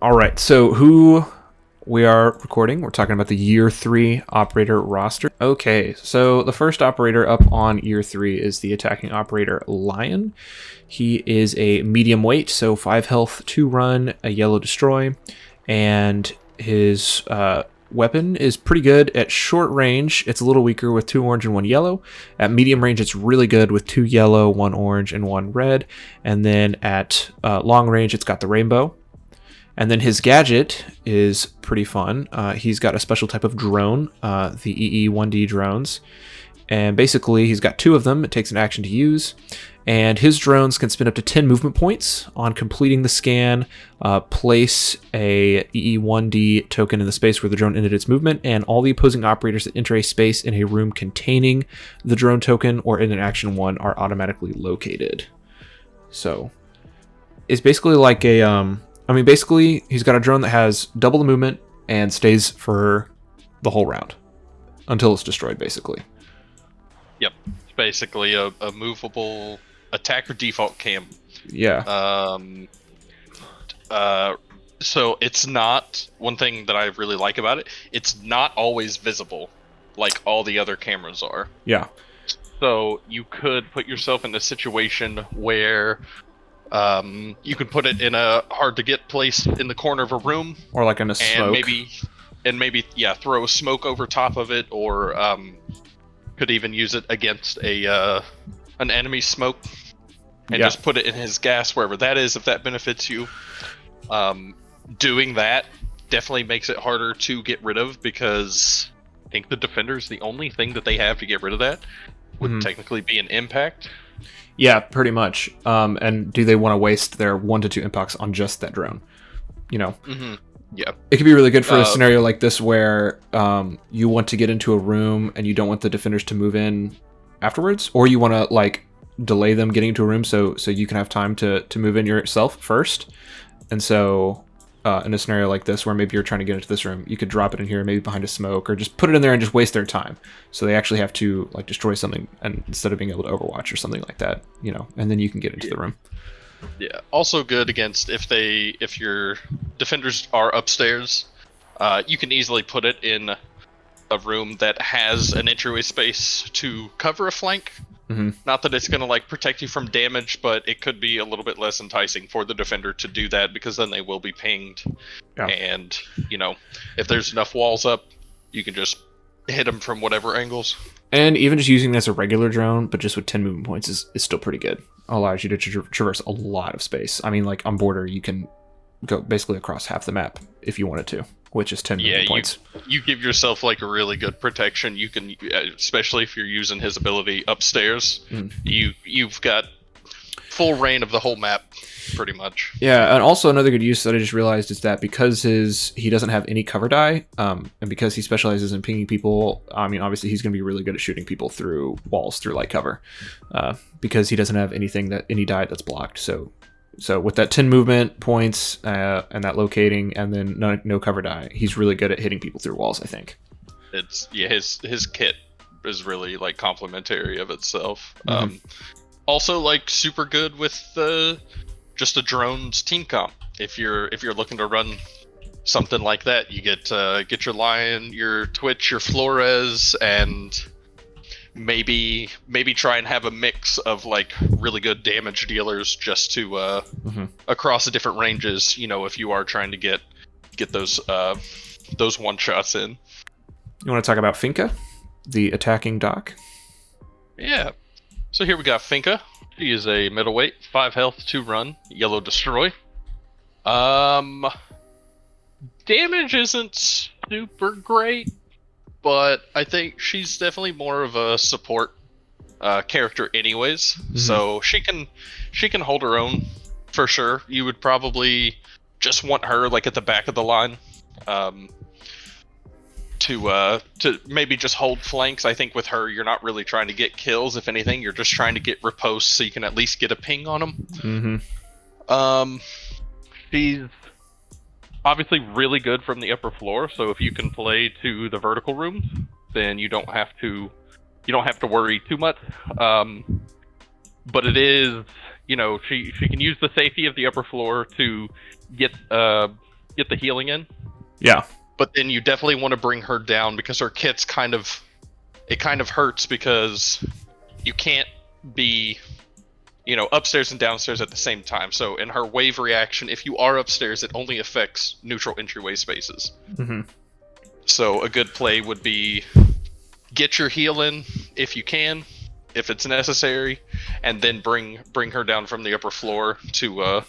All right, so who we are recording? We're talking about the Year 3 operator roster. Okay, so the first operator up on Year 3 is the attacking operator Lion. He is a medium weight, so 5 health, 2 run, a yellow destroy, and his weapon is pretty good at short range. It's a little weaker with 2 orange and 1 yellow. At medium range, it's really good with 2 yellow, 1 orange, and 1 red. And then at long range, it's got the rainbow. And then his gadget is pretty fun. He's got a special type of drone, the EE-1D drones. And basically, he's got 2 of them. It takes an action to use. And his drones can spend up to 10 movement points on completing the scan, place a EE-1D token in the space where the drone ended its movement, and all the opposing operators that enter a space in a room containing the drone token or in an action 1 are automatically located. So, it's basically like a... basically, he's got a drone that has double the movement and stays for the whole round until it's destroyed, basically. Yep. It's basically a movable attacker default cam. Yeah. So it's not, one thing that I really like about it, it's not always visible like all the other cameras are. Yeah. So you could put yourself in a situation where you could put it in a hard to get place in the corner of a room, or like in a smoke, and maybe throw a smoke over top of it, or could even use it against an enemy smoke and just put it in his gas wherever that is, if that benefits you. Doing that definitely makes it harder to get rid of, because I think the defenders, the only thing that they have to get rid of that would technically be an impact. Yeah, pretty much. And do they want to waste their 1 to 2 impacts on just that drone? You know? Yeah. It could be really good for a scenario like this where you want to get into a room and you don't want the defenders to move in afterwards, or you want to like delay them getting into a room so you can have time to move in yourself first. And so in a scenario like this where maybe you're trying to get into this room, you could drop it in here, maybe behind a smoke, or just put it in there and just waste their time. So they actually have to like destroy something, and instead of being able to overwatch or something like that, you know, and then you can get into the room. Yeah. Also good against if your defenders are upstairs, you can easily put it in a room that has an entryway space to cover a flank. Not that it's going to like protect you from damage, but it could be a little bit less enticing for the defender to do that, because then they will be pinged. Yeah. And, you know, if there's enough walls up, you can just hit them from whatever angles. And even just using it as a regular drone, but just with 10 movement points is still pretty good. Allows you to traverse a lot of space. I mean, like on border, you can go basically across half the map if you wanted to, which is 10 movement points. You give yourself like a really good protection. You can, especially if you're using his ability upstairs, you've got full reign of the whole map, pretty much. Yeah, and also another good use that I just realized is that because he doesn't have any cover die, and because he specializes in pinging people, I mean, obviously he's going to be really good at shooting people through walls, through light cover, because he doesn't have any die that's blocked. So with that 10 movement points and that locating, and then no cover die, he's really good at hitting people through walls, I think. His kit is really like complementary of itself. Also like super good with just a drone's team comp. If you're looking to run something like that, you get your Lion, your Twitch, your Flores, and maybe try and have a mix of like really good damage dealers just to across the different ranges, you know, if you are trying to get those one shots in. You want to talk about Finka, the attacking doc? Yeah. So here we got Finka. She is a middleweight, 5 health, 2 run, yellow destroy. Damage isn't super great, but I think she's definitely more of a support character anyways. So she can hold her own for sure. You would probably just want her like at the back of the line to maybe just hold flanks. I think with her, you're not really trying to get kills. If anything, you're just trying to get riposte so you can at least get a ping on them. She's obviously really good from the upper floor, so if you can play to the vertical rooms, then you don't have to worry too much. But it is, you know, she can use the safety of the upper floor to get get the healing in. Yeah. But then you definitely want to bring her down because her kit's kind of hurts because you can't be, upstairs and downstairs at the same time. So in her wave reaction, if you are upstairs, it only affects neutral entryway spaces. Mm-hmm. So a good play would be get your heal in if you can, if it's necessary, and then bring her down from the upper floor to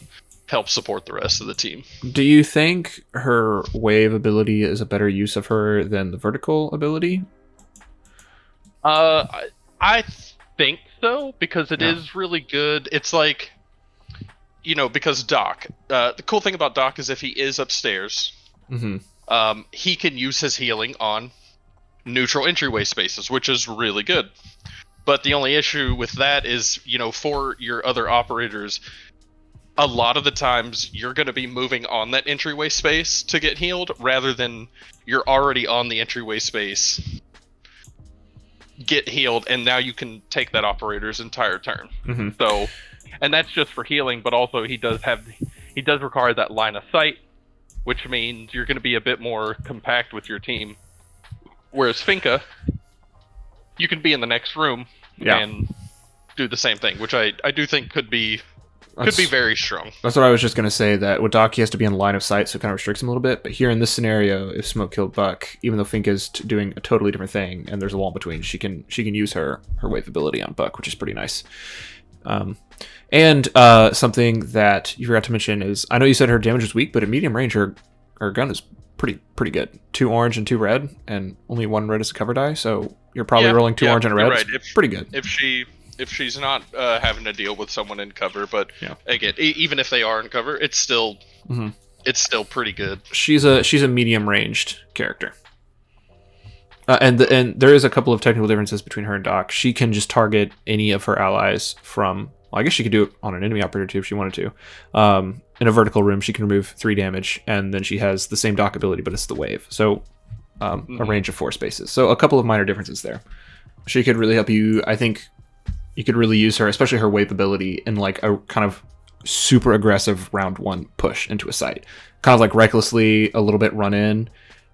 help support the rest of the team. Do you think her wave ability is a better use of her than the vertical ability? I think so, because it is really good. It's like, because Doc, the cool thing about Doc is if he is upstairs, he can use his healing on neutral entryway spaces, which is really good. But the only issue with that is, for your other operators, a lot of the times you're going to be moving on that entryway space to get healed, rather than you're already on the entryway space, get healed, and now you can take that operator's entire turn. So, and that's just for healing, but also he does require that line of sight, which means you're going to be a bit more compact with your team. Whereas Finka, you can be in the next room and do the same thing, which I do think could be very strong. That's what I was just going to say, that with Doc, he has to be in line of sight, so it kind of restricts him a little bit. But here in this scenario, if Smoke killed Buck, even though Finka's doing a totally different thing, and there's a wall in between, she can use her wave ability on Buck, which is pretty nice. And something that you forgot to mention is, I know you said her damage is weak, but at medium range, her gun is pretty good. 2 orange and 2 red, and only 1 red is a cover die, so you're probably rolling 2 orange and a red. Right. It's pretty good. If she's not having to deal with someone in cover, but again, even if they are in cover, it's still pretty good. She's a medium ranged character, and there is a couple of technical differences between her and Doc. She can just target any of her allies from. Well, I guess she could do it on an enemy operator too if she wanted to. In a vertical room, she can remove 3 damage, and then she has the same Doc ability, but it's the wave. So a range of 4 spaces. So a couple of minor differences there. She could really help you. I think you could really use her, especially her wave ability, in like a kind of super aggressive round 1 push into a site. Kind of like recklessly a little bit run in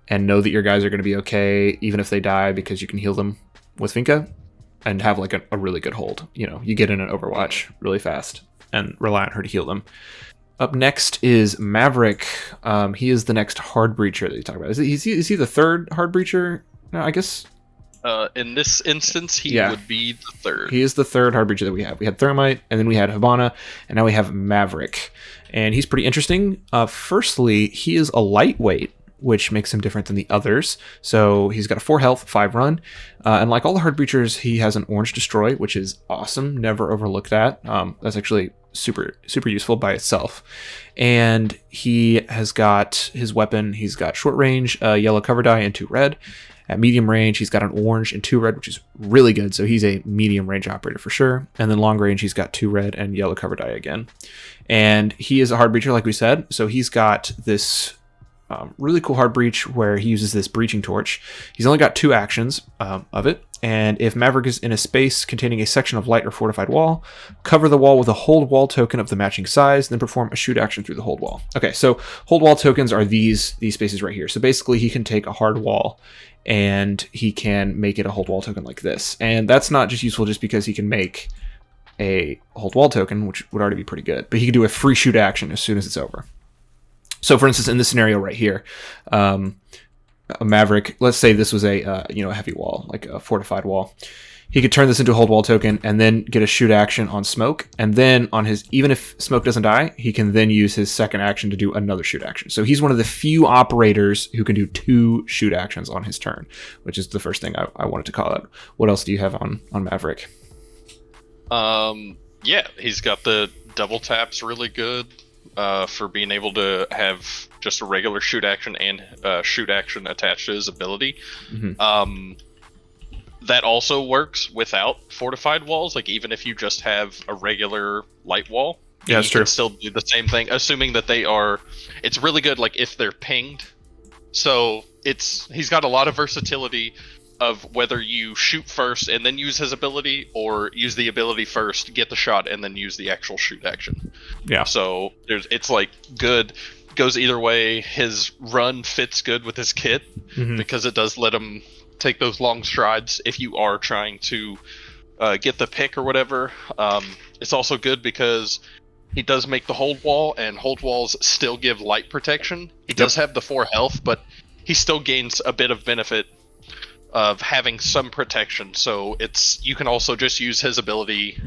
and know that your guys are going to be okay, even if they die, because you can heal them with Finka, and have like a really good hold. You get in an Overwatch really fast and rely on her to heal them. Up next is Maverick. He is the next hard breacher that you talk about. Is he the third hard breacher? No, I guess. In this instance, he would be the third. He is the third hard breacher that we have. We had Thermite, and then we had Hibana, and now we have Maverick. And he's pretty interesting. Firstly, he is a lightweight, which makes him different than the others. So he's got a 4 health, 5 run. And like all the hard breachers, he has an orange destroy, which is awesome. Never overlook that. That's actually super useful by itself. And he has got his weapon. He's got short range, yellow cover die, and 2 red. At medium range, he's got an orange and 2 red, which is really good. So he's a medium range operator for sure. And then long range, he's got 2 red and yellow cover die again. And he is a hard breacher, like we said. So he's got this really cool hard breach where he uses this breaching torch. He's only got 2 actions of it. And if Maverick is in a space containing a section of light or fortified wall, cover the wall with a hold wall token of the matching size, then perform a shoot action through the hold wall. Okay, so hold wall tokens are these spaces right here. So basically he can take a hard wall and he can make it a hold wall token like this. And that's not just useful just because he can make a hold wall token, which would already be pretty good, but he can do a free shoot action as soon as it's over. So for instance, in this scenario right here, a Maverick, let's say this was a heavy wall, like a fortified wall. He could turn this into a hold wall token and then get a shoot action on Smoke. And then on his, even if Smoke doesn't die, he can then use his second action to do another shoot action. So he's one of the few operators who can do 2 shoot actions on his turn, which is the first thing I wanted to call out. What else do you have on Maverick? Yeah, he's got the double taps really good for being able to have just a regular shoot action and shoot action attached to his ability. That also works without fortified walls. Like even if you just have a regular light wall, yeah, that's true. Can still do the same thing, assuming that they are. It's really good, like if they're pinged. So he's got a lot of versatility of whether you shoot first and then use his ability, or use the ability first, get the shot, and then use the actual shoot action. Yeah. So it's like good goes either way. His run fits good with his kit because it does let him take those long strides if you are trying to get the pick or whatever. It's also good because he does make the hold wall, and hold walls still give light protection. He does have the 4 health, but he still gains a bit of benefit of having some protection. So you can also just use his ability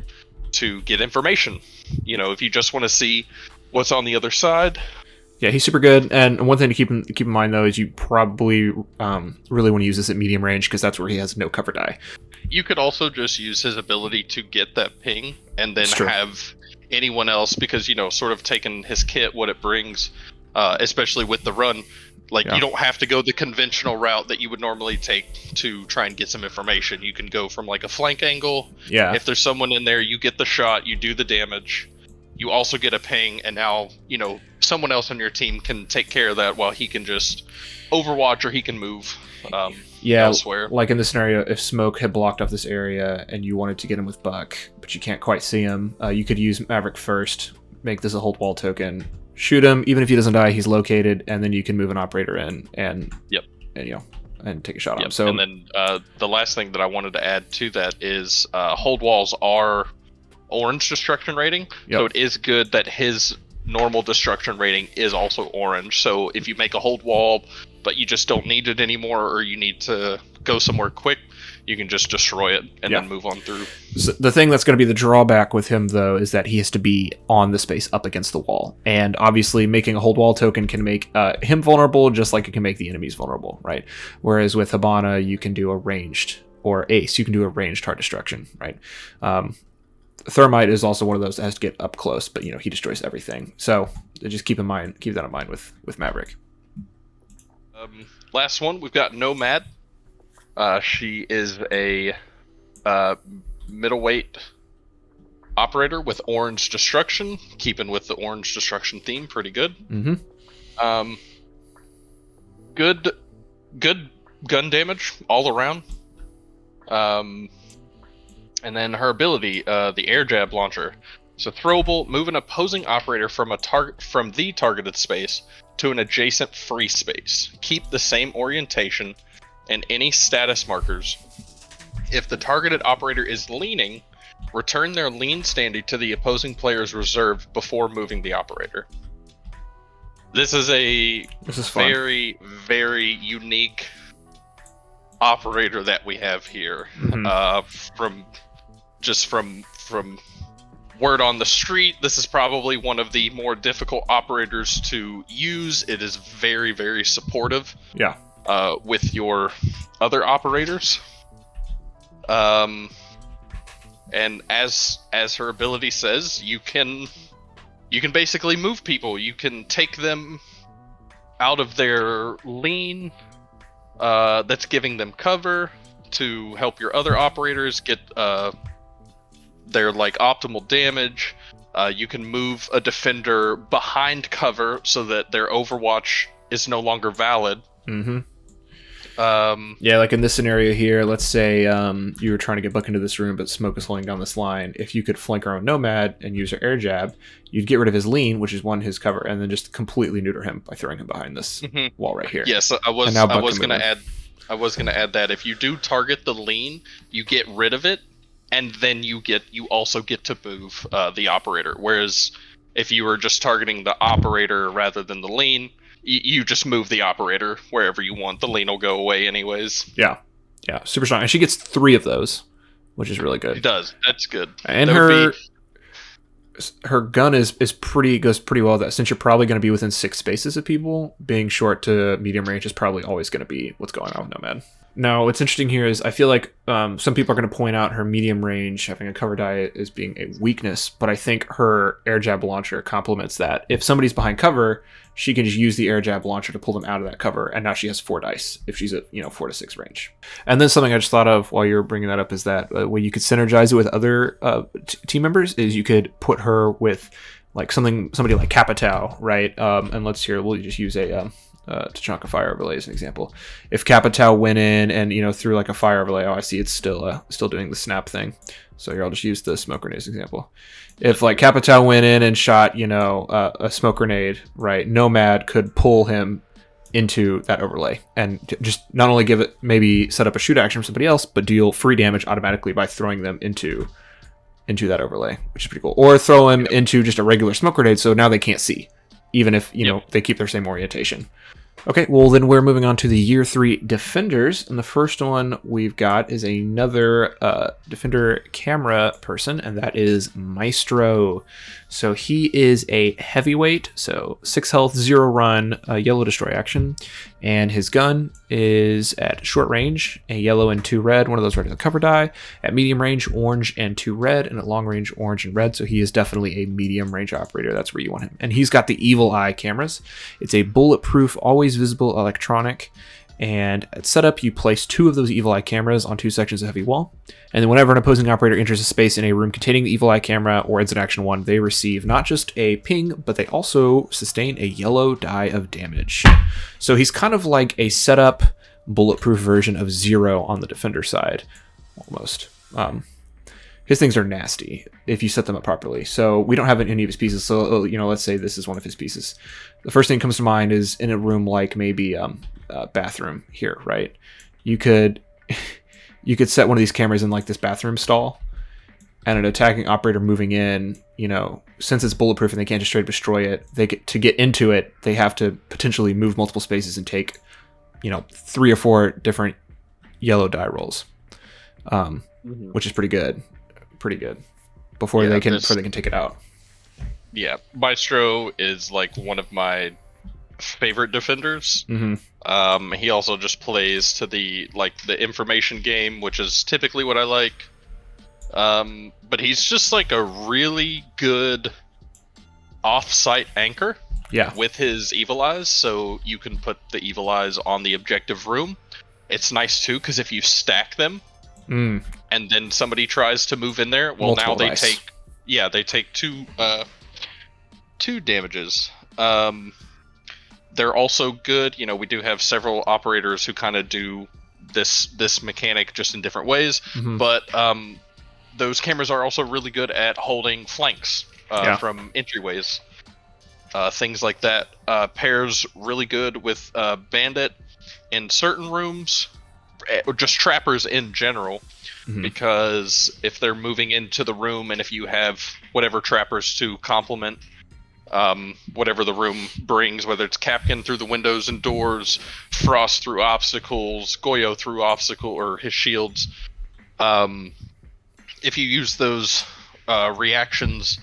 to get information. You know, if you just want to see what's on the other side. Yeah, he's super good. And one thing to keep in mind, though, is you probably really want to use this at medium range because that's where he has no cover die. You could also just use his ability to get that ping and then have anyone else, because, you know, sort of taking his kit, what it brings, especially with the run. Like, you don't have to go the conventional route that you would normally take to try and get some information. You can go from, like, a flank angle. Yeah. If there's someone in there, you get the shot, you do the damage. You also get a ping, and now, you know, someone else on your team can take care of that while he can just overwatch or he can move elsewhere. Like in this scenario, if Smoke had blocked off this area and you wanted to get him with Buck, but you can't quite see him, you could use Maverick first, make this a hold wall token, shoot him. Even if he doesn't die, he's located, and then you can move an operator in and you know, and take a shot on him. So, and then the last thing that I wanted to add to that is hold walls are orange destruction rating, so it is good that his normal destruction rating is also orange. So if you make a hold wall but you just don't need it anymore, or you need to go somewhere quick, you can just destroy it and then move on through. So the thing that's going to be the drawback with him, though, is that he has to be on the space up against the wall. And obviously making a hold wall token can make him vulnerable just like it can make the enemies vulnerable, right? Whereas with Hibana, you can do a ranged, or Ace, you can do a ranged hard destruction, right? Thermite is also one of those that has to get up close, but, you know, he destroys everything. So just keep that in mind with Maverick. Last one, we've got Nomad. She is a middleweight operator with orange destruction, keeping with the orange destruction theme, pretty good. Good gun damage all around. And then her ability, the air jab launcher. So throwable, move an opposing operator from the targeted space to an adjacent free space. Keep the same orientation and any status markers. If the targeted operator is leaning, return their lean standing to the opposing player's reserve before moving the operator. This is very, very unique operator that we have here. From word on the street, this is probably one of the more difficult operators to use. It is very, very supportive. With your other operators. And as her ability says, you can basically move people. You can take them out of their lean that's giving them cover to help your other operators get their like optimal damage. You can move a defender behind cover so that their overwatch is no longer valid. Like in this scenario here, let's say you were trying to get Buck into this room, but Smoke is holding down this line. If you could flank our own Nomad and use her air jab, you'd get rid of his lean, which is his cover, and then just completely neuter him by throwing him behind this wall right here. Yes, I was going to add that if you do target the lean, you get rid of it, and then you also get to move the operator. Whereas if you were just targeting the operator rather than the lean, you just move the operator wherever you want. The lean will go away anyways. Yeah, super strong. And she gets 3 of those, which is really good. It does. That's good. And her gun goes pretty well. That since you're probably going to be within 6 spaces of people, being short to medium range is probably always going to be what's going on with Nomad. Now, what's interesting here is I feel like some people are going to point out her medium range having a cover die as being a weakness, but I think her air jab launcher complements that. If somebody's behind cover, she can just use the air jab launcher to pull them out of that cover, and now she has 4 dice if she's at 4 to 6 range. And then something I just thought of while you're bringing that up is that when you could synergize it with other team members is you could put her with like somebody like Capitao, right? And we'll just use a Tachanka fire overlay as an example. If Capitao went in and threw like a fire overlay, I see it's still doing the snap thing. So here I'll just use the smoke grenade as an example. If like Capitao went in and shot a smoke grenade, right? Nomad could pull him into that overlay and just not only give it maybe set up a shoot action for somebody else, but deal free damage automatically by throwing them into that overlay, which is pretty cool. Or throw them into just a regular smoke grenade, so now they can't see, even if they keep their same orientation. Okay, well then we're moving on to the Year 3 Defenders, and the first one we've got is another Defender camera person, and that is Maestro. So he is a heavyweight, so 6 health, 0 run, yellow destroy action, and his gun is at short range, a yellow and 2 red, one of those regular cover die, at medium range, orange and 2 red, and at long range, orange and red, so he is definitely a medium range operator. That's where you want him. And he's got the evil eye cameras. It's a bulletproof, always visible electronic, and at setup you place 2 of those evil eye cameras on 2 sections of heavy wall, and then whenever an opposing operator enters a space in a room containing the evil eye camera or ends an action 1, they receive not just a ping, but they also sustain a yellow die of damage. So he's kind of like a setup bulletproof version of Zero on the Defender side, almost. His things are nasty if you set them up properly. So we don't have any of his pieces. So, let's say this is one of his pieces. The first thing that comes to mind is in a room like maybe a bathroom here, right? You could set one of these cameras in like this bathroom stall, and an attacking operator moving in, since it's bulletproof and they can't just straight up destroy it, to get into it, they have to potentially move multiple spaces and take, 3 or 4 different yellow die rolls, which is pretty good. Before they can take it out. Yeah, Maestro is like one of my favorite defenders. He also just plays to the information game, which is typically what I like. But he's just like a really good off-site anchor. Yeah. With his evil eyes, so you can put the evil eyes on the objective room. It's nice too, because if you stack them, and then somebody tries to move in there, well, multiple now they dice. They take 2 damages. They're also good. We do have several operators who kind of do this mechanic just in different ways, but those cameras are also really good at holding flanks from entryways. Things like that. Pairs really good with Bandit in certain rooms, or just trappers in general, because if they're moving into the room and if you have whatever trappers to complement whatever the room brings, whether it's Kapkan through the windows and doors, Frost through obstacles, Goyo through obstacle or his shields, if you use those reactions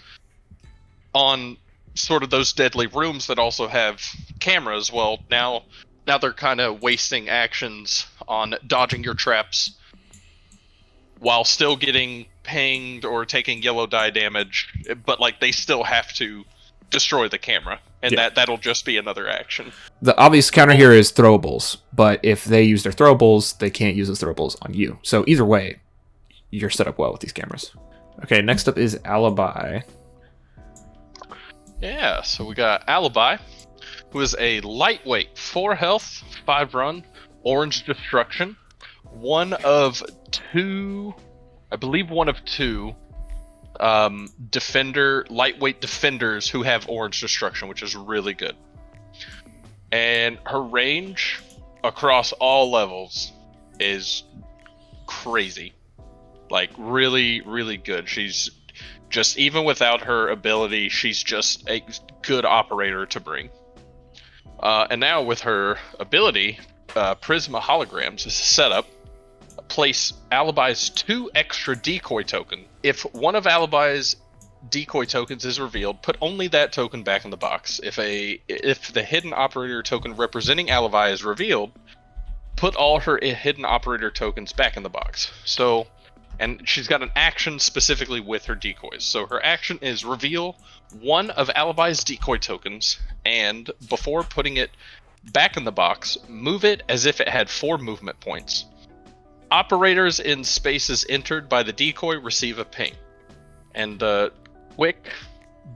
on sort of those deadly rooms that also have cameras, well, now they're kind of wasting actions on dodging your traps while still getting pinged or taking yellow die damage, but they still have to destroy the camera, and that'll just be another action. The obvious counter here is throwables, but if they use their throwables, they can't use those throwables on you. So either way, you're set up well with these cameras. Okay, next up is Alibi. Yeah, so we got Alibi, who is a lightweight, 4 health, 5 run, orange destruction, one of 2 lightweight defenders who have orange destruction, which is really good. And her range across all levels is crazy. Really, really good. She's just, even without her ability, she's just a good operator to bring. And now with her ability, Prisma Holograms is set up. Place Alibi's 2 extra decoy token. If one of Alibi's decoy tokens is revealed, put only that token back in the box. If the hidden operator token representing Alibi is revealed, put all her hidden operator tokens back in the box. So, and she's got an action specifically with her decoys. So her action is reveal one of Alibi's decoy tokens, and before putting it back in the box, move it as if it had 4 movement points. Operators in spaces entered by the decoy receive a ping. And quick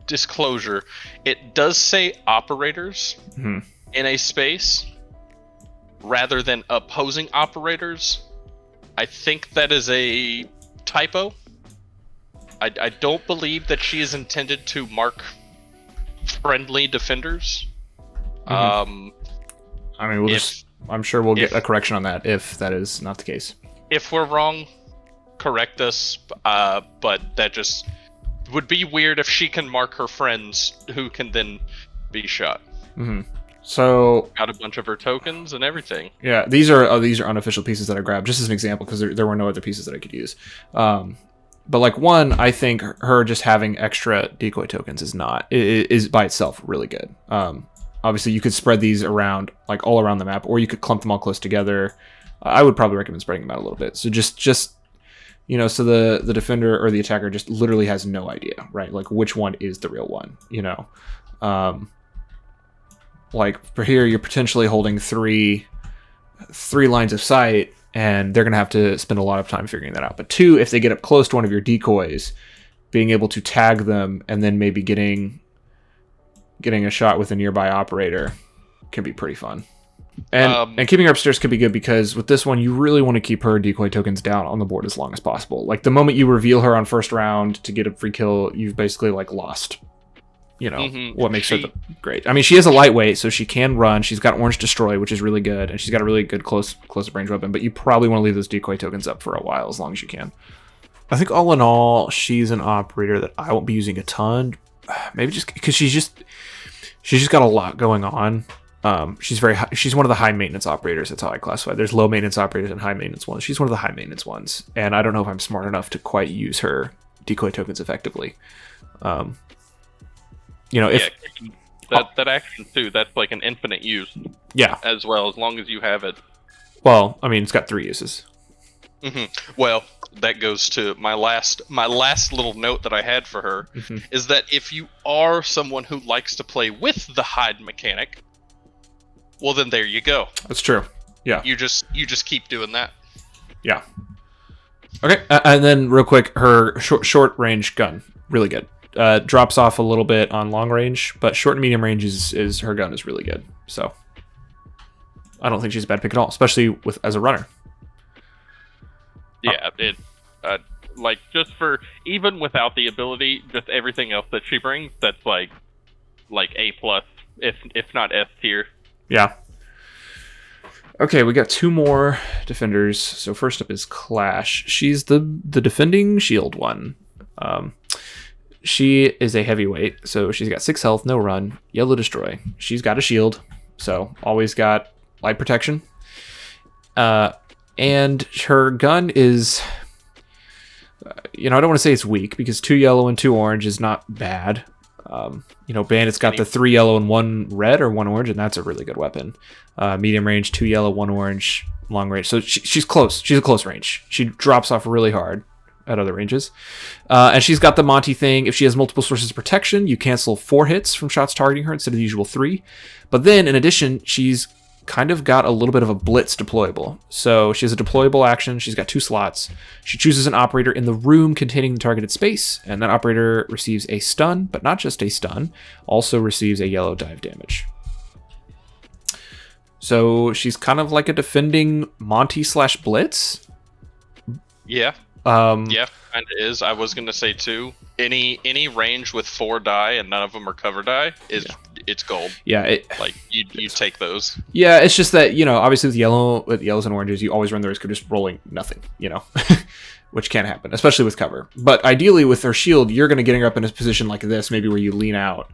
disclosure, it does say operators, in a space rather than opposing operators, I think that is a typo. I don't believe that she is intended to mark friendly defenders. I mean, I'm sure we'll get a correction on that if that is not the case. If we're wrong, correct us. But that just would be weird if she can mark her friends who can then be shot. Mm-hmm. So got a bunch of her tokens and everything. Yeah, these are unofficial pieces that I grabbed just as an example because there were no other pieces that I could use. But like one, I think her just having extra decoy tokens is by itself really good. Obviously, you could spread these around like all around the map, or you could clump them all close together. I would probably recommend spreading them out a little bit. So just so the defender or the attacker just literally has no idea, right? Like which one is the real one, Like for here, you're potentially holding three lines of sight, and they're going to have to spend a lot of time figuring that out. But two, if they get up close to one of your decoys, being able to tag them and then maybe getting a shot with a nearby operator can be pretty fun. And keeping her upstairs could be good because with this one, you really want to keep her decoy tokens down on the board as long as possible. Like the moment you reveal her on first round to get a free kill, you've basically like lost what makes her great. I mean, she is a lightweight, so she can run. She's got Orange Destroy, which is really good, and she's got a really good close range weapon, but you probably want to leave those decoy tokens up for a while as long as you can. I think all in all, she's an operator that I won't be using a ton. Maybe just because she's just got a lot going on. She's one of the high maintenance operators. That's how I classify. There's low maintenance operators and high maintenance ones. She's one of the high maintenance ones, and I don't know if I'm smart enough to quite use her decoy tokens effectively. That action too, that's like an infinite use. Yeah. As well, as long as you have it. Well, I mean, it's got 3 uses. Well, that goes to my last little note that I had for her is that if you are someone who likes to play with the hide mechanic, well then there you go. That's true. Yeah. You just keep doing that. Yeah. Okay, and then real quick, her short range gun, really good. Drops off a little bit on long range, but short and medium range is her gun is really good. So I don't think she's a bad pick at all, especially as a runner. Yeah, it like just for even without the ability, just everything else that she brings, that's like A+, if not S tier. Yeah. Okay, we got 2 more defenders. So first up is Clash. She's the defending shield one. She is a heavyweight, so she's got 6 health, no run, yellow destroy. She's got a shield, so always got light protection. And her gun is, I don't want to say it's weak because 2 yellow and 2 orange is not bad. Bandit's got the 3 yellow and 1 red or 1 orange, and that's a really good weapon. Medium range, 2 yellow, 1 orange, long range. So she's close. She's a close range. She drops off really hard at other ranges. And she's got the Monty thing. If she has multiple sources of protection, you cancel 4 hits from shots targeting her instead of the usual 3. But then, in addition, she's kind of got a little bit of a blitz deployable. So she has a deployable action. She's got 2 slots. She chooses an operator in the room containing the targeted space, and that operator receives a stun, but not just a stun, also receives a yellow dive damage. So she's kind of like a defending Monty/Blitz. Yeah. Yeah, kind of is. I was gonna say too. Any range with 4 die and none of them are cover die it's gold. Yeah, you take those. Yeah, it's just that obviously with yellows and oranges, you always run the risk of just rolling nothing. Which can happen, especially with cover. But ideally, with her shield, you're gonna get her up in a position like this, maybe where you lean out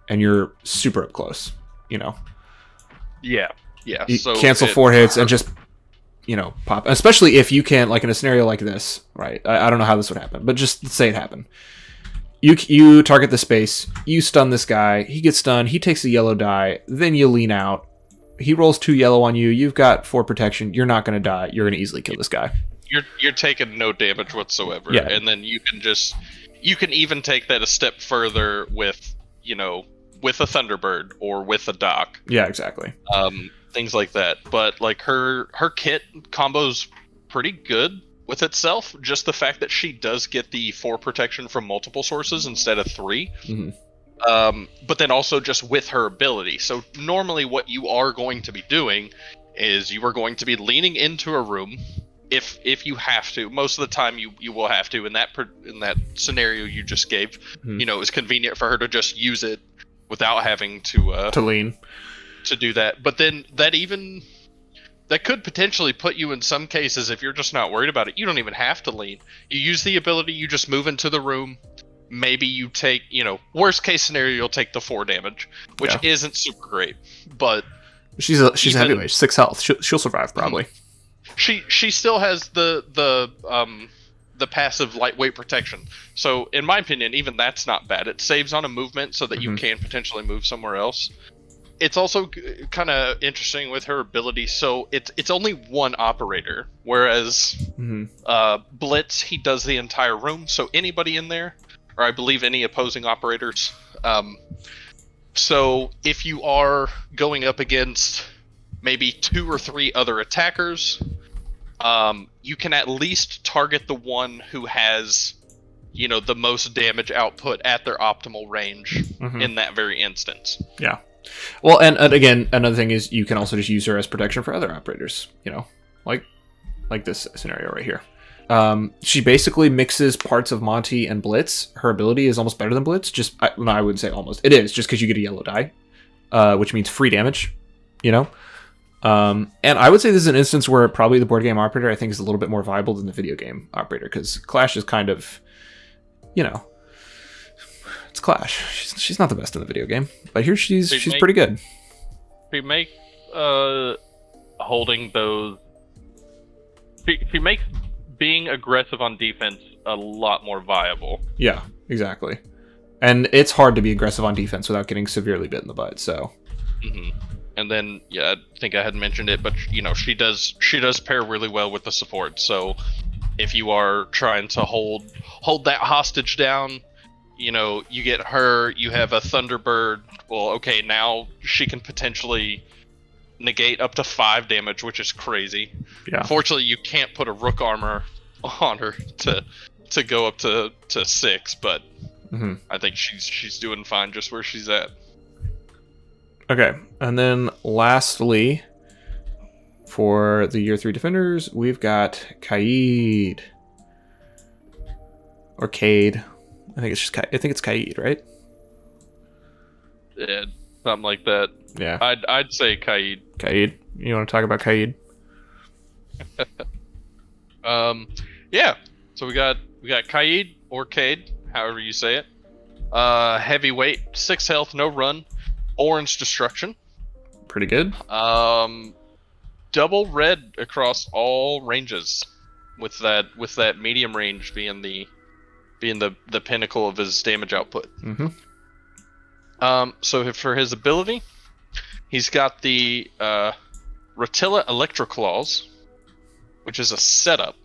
and you're super up close. Yeah. You so cancel 4 hits and just pop. Especially if you can, like in a scenario like this, right? I don't know how this would happen, but just say it happened. You target the space, you stun this guy, he gets stunned, he takes a yellow die, then you lean out, he rolls 2 yellow on you, you've got 4 protection, you're not going to die, you're going to easily kill this guy. You're taking no damage whatsoever, yeah. And then you can even take that a step further with a Thunderbird or with a Doc. Yeah, exactly. Things like that. But like her kit combo's pretty good with itself. Just the fact that she does get the 4 protection from multiple sources instead of 3. But then also just with her ability. So normally what you are going to be doing is you are going to be leaning into a room if you have to. Most of the time you will have to. In that scenario you just gave, it's convenient for her to just use it without having to lean to do that. But then that could potentially put you in some cases, if you're just not worried about it, you don't even have to lean. You use the ability, you just move into the room. Maybe you take, worst case scenario, you'll take the 4 damage, which isn't super great. But she's a heavyweight, 6 health. She'll survive probably. She still has the passive lightweight protection. So in my opinion, even that's not bad. It saves on a movement so that you can potentially move somewhere else. It's also kind of interesting with her ability. So it's only one operator, whereas Blitz, he does the entire room. So anybody in there, or I believe any opposing operators. So if you are going up against maybe 2 or 3 other attackers, you can at least target the one who has, the most damage output at their optimal range in that very instance. Yeah. Well, and again, another thing is you can also just use her as protection for other operators, like this scenario right here. She basically mixes parts of Monty and Blitz. Her ability is almost better than Blitz. I wouldn't say almost. It is, just because you get a yellow die, which means free damage, And I would say this is an instance where probably the board game operator, I think, is a little bit more viable than the video game operator, because Clash is kind of, it's Clash. She's not the best in the video game, but here she's pretty good. She makes holding those. She makes being aggressive on defense a lot more viable. Yeah, exactly. And it's hard to be aggressive on defense without getting severely bit in the butt. So. And then, I think I had mentioned it, but she does pair really well with the support. So if you are trying to hold that hostage down, you get her, you have a Thunderbird. Well, okay, now she can potentially negate up to 5 damage, which is crazy. Yeah. Fortunately, you can't put a Rook armor on her to go up to 6, but I think she's doing fine just where she's at. Okay, and then lastly, for the Year 3 defenders, we've got Kaid. Or Cade. I think it's Kaid, right? Yeah, something like that. Yeah. I'd say Kaid. Kaid. You want to talk about Kaid? Yeah. So we got Kaid or Cade, however you say it. Heavyweight, 6 health, no run. Orange destruction. Pretty good. Double red across all ranges, with that medium range being the pinnacle of his damage output. So for his ability, he's got the Rotilla Electroclaws, which is a setup.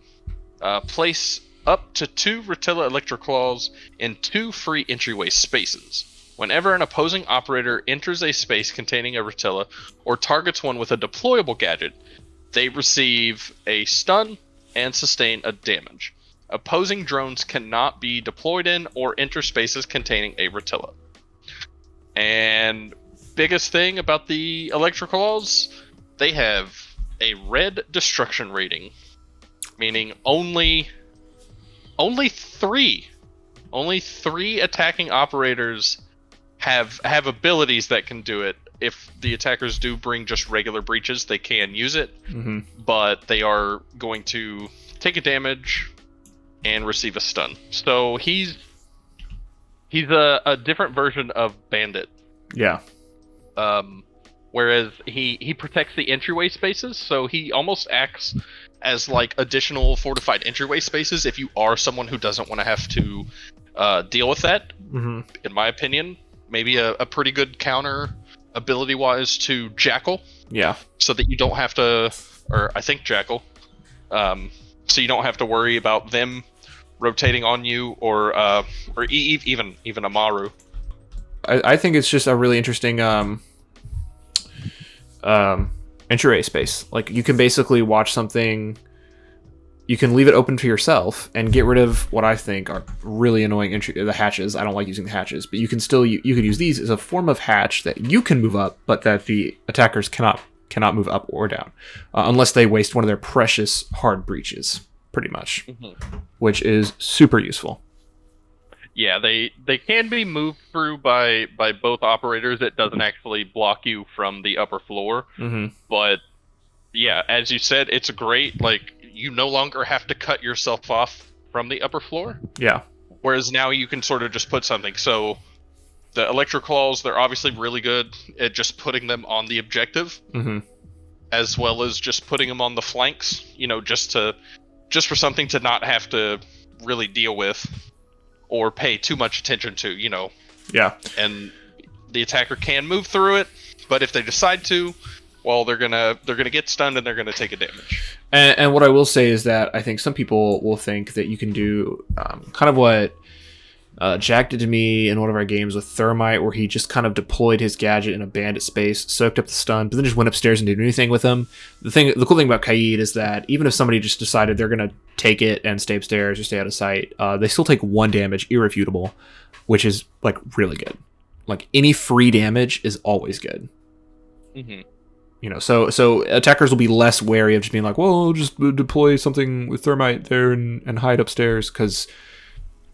Place up to 2 Rotilla Electroclaws in 2 free entryway spaces. Whenever an opposing operator enters a space containing a Rotilla or targets one with a deployable gadget, they receive a stun and sustain a damage. Opposing drones cannot be deployed in or enter spaces containing a Rotilla. And biggest thing about the Electroclaws, they have a red destruction rating, meaning only 3 attacking operators have abilities that can do it. If the attackers do bring just regular breaches, they can use it, but they are going to take a damage and receive a stun. So he's a different version of Bandit. Yeah. Whereas he protects the entryway spaces, so he almost acts as like additional fortified entryway spaces if you are someone who doesn't want to have to deal with that. In my opinion, maybe a pretty good counter ability-wise to Jackal. Yeah. So that you don't have to, or I think Jackal, so you don't have to worry about them rotating on you, or even Amaru. I think it's just a really interesting entryway space. Like, you can basically watch something you can leave it open to yourself and get rid of what I think are really annoying the hatches. I don't like using the hatches, but you can still you could use these as a form of hatch that you can move up, but that the attackers cannot move up or down unless they waste one of their precious hard breaches, pretty much, which is super useful. Yeah, they can be moved through by both operators. It doesn't actually block you from the upper floor, but yeah, as you said, it's great. Like, you no longer have to cut yourself off from the upper floor. Yeah. Whereas now you can sort of just put something. So the electroclaws, they're obviously really good at just putting them on the objective, as well as just putting them on the flanks. You know, just for something to not have to really deal with or pay too much attention to. You know. Yeah. And the attacker can move through it, but if they decide to, well, they're gonna get stunned and they're gonna take a damage. And what I will say is that I think some people will think that you can do kind of what Jack did to me in one of our games with Thermite, where he just kind of deployed his gadget in a bandit space, soaked up the stun, but then just went upstairs and didn't do anything with him. The cool thing about Kaid is that even if somebody just decided they're gonna take it and stay upstairs or stay out of sight, they still take 1 damage, irrefutable, which is like really good. Like, any free damage is always good. You know, so attackers will be less wary of just being like, well, just deploy something with Thermite there and hide upstairs, because,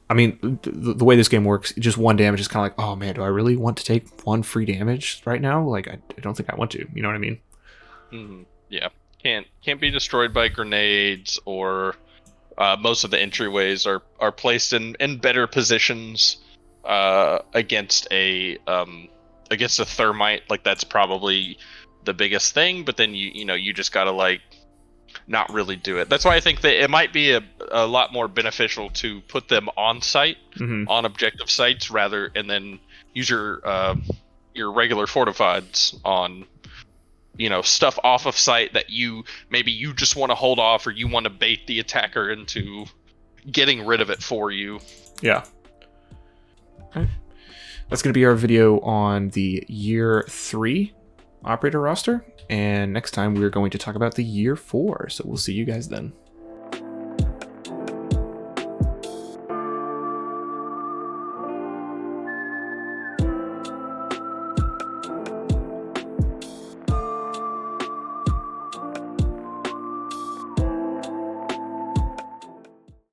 I mean, the way this game works, just 1 damage is kind of like, oh man, do I really want to take 1 free damage right now? Like, I don't think I want to. You know what I mean? Yeah, can't be destroyed by grenades, or most of the entryways are placed in better positions against a Thermite. Like, that's probably the biggest thing, but then you just gotta, like, not really do it. That's why I think that it might be a lot more beneficial to put them on site, on objective sites, and then use your regular fortifieds on, stuff off of site that you just want to hold off, or you want to bait the attacker into getting rid of it for you. Yeah. Okay. That's going to be our video on the Year 3 operator roster, and next time we're going to talk about the Year 4, so we'll see you guys then.